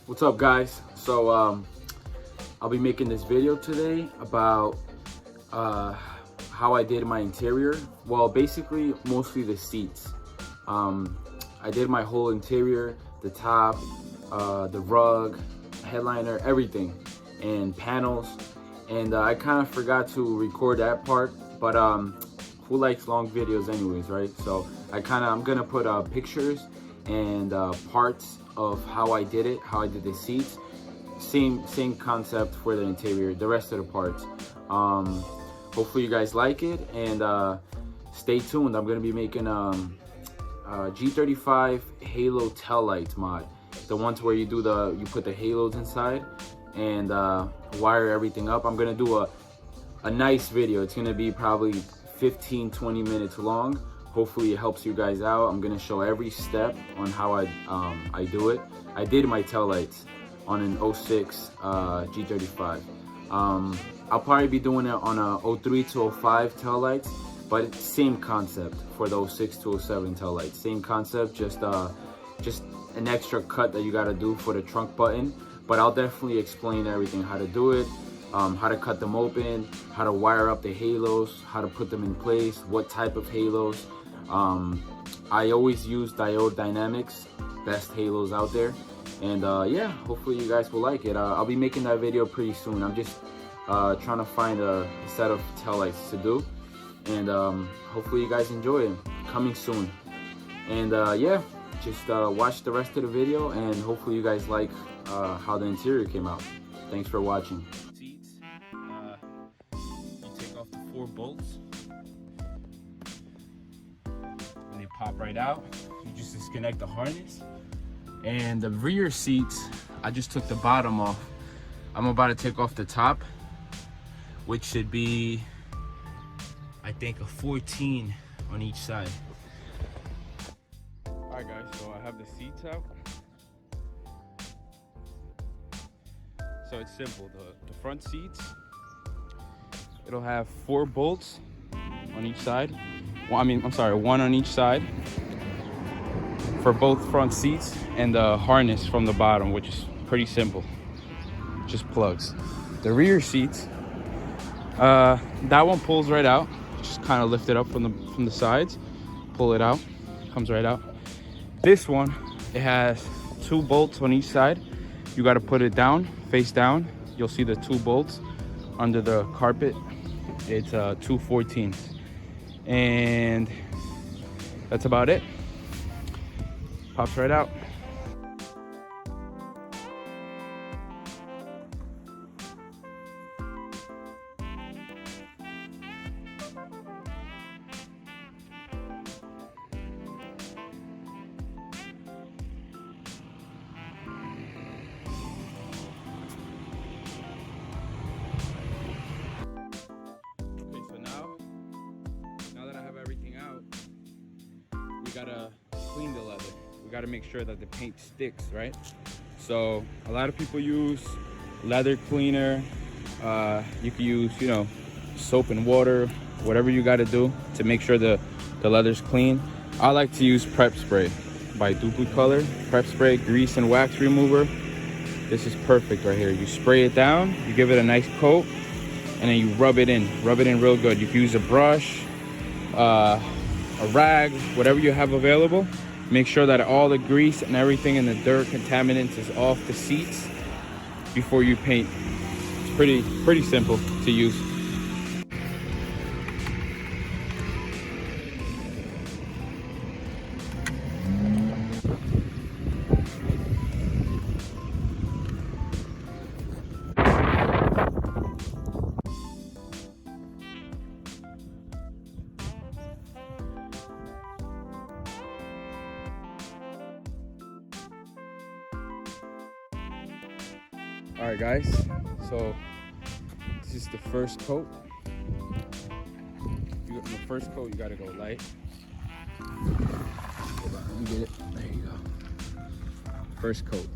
What's up, guys? So I'll be making this video today about how I did my interior. Well, basically mostly the seats. I did my whole interior, the top, the rug, headliner, everything, and panels. And I kind of forgot to record that part, but who likes long videos anyways, right? So I'm gonna put pictures and parts of how I did it, how I did the seats. Same concept for the interior, the rest of the parts. Hopefully you guys like it, and stay tuned. I'm gonna be making G35 halo tail lights mod, the ones where you put the halos inside and wire everything up. I'm gonna do a nice video. It's gonna be probably 15-20 minutes long. Hopefully it helps you guys out. I'm gonna show every step on how I do it. I did my tail lights on an 06 G35. I'll probably be doing it on a 03 to 05 tail lights, but it's same concept for the 06 to 07 tail lights. Same concept, just an extra cut that you gotta do for the trunk button. But I'll definitely explain everything, how to do it, how to cut them open, how to wire up the halos, how to put them in place, what type of halos. I always use Diode Dynamics, best halos out there. And yeah, hopefully you guys will like it. I'll be making that video pretty soon. I'm just trying to find a set of taillights to do, and hopefully you guys enjoy it. Coming soon. And yeah, just watch the rest of the video, and hopefully you guys like how the interior came out. Thanks for watching. Seats, you take off the 4 bolts and they pop right out. You just disconnect the harness. And the rear seats, I just took the bottom off. I'm about to take off the top, which should be, I think, a 14 on each side. All right, guys, so I have the seats out. So it's simple. The front seats, it'll have 4 bolts on each side. Well, I'm sorry, 1 on each side for both front seats, and the harness from the bottom, which is pretty simple, just plugs. The rear seats, that one pulls right out. Just kind of lift it up from the sides, pull it out, comes right out. This one, it has 2 bolts on each side. You got to put it down, face down. You'll see the 2 bolts under the carpet. It's 2 14s, and that's about it. Pops right out. We gotta clean the leather. We gotta make sure that the paint sticks, right? So a lot of people use leather cleaner. You can use, soap and water, whatever you gotta do to make sure the leather's clean. I like to use prep spray by DUPLICOLOR prep spray, grease and wax remover. This is perfect right here. You spray it down, you give it a nice coat, and then you rub it in real good. You can use a brush, a rag, whatever you have available. Make sure that all the grease and everything and the dirt contaminants is off the seats before you paint. It's pretty simple to use. All right, guys, so this is the first coat. The first coat, you gotta go light. Hold on, let me get it. There you go. First coat.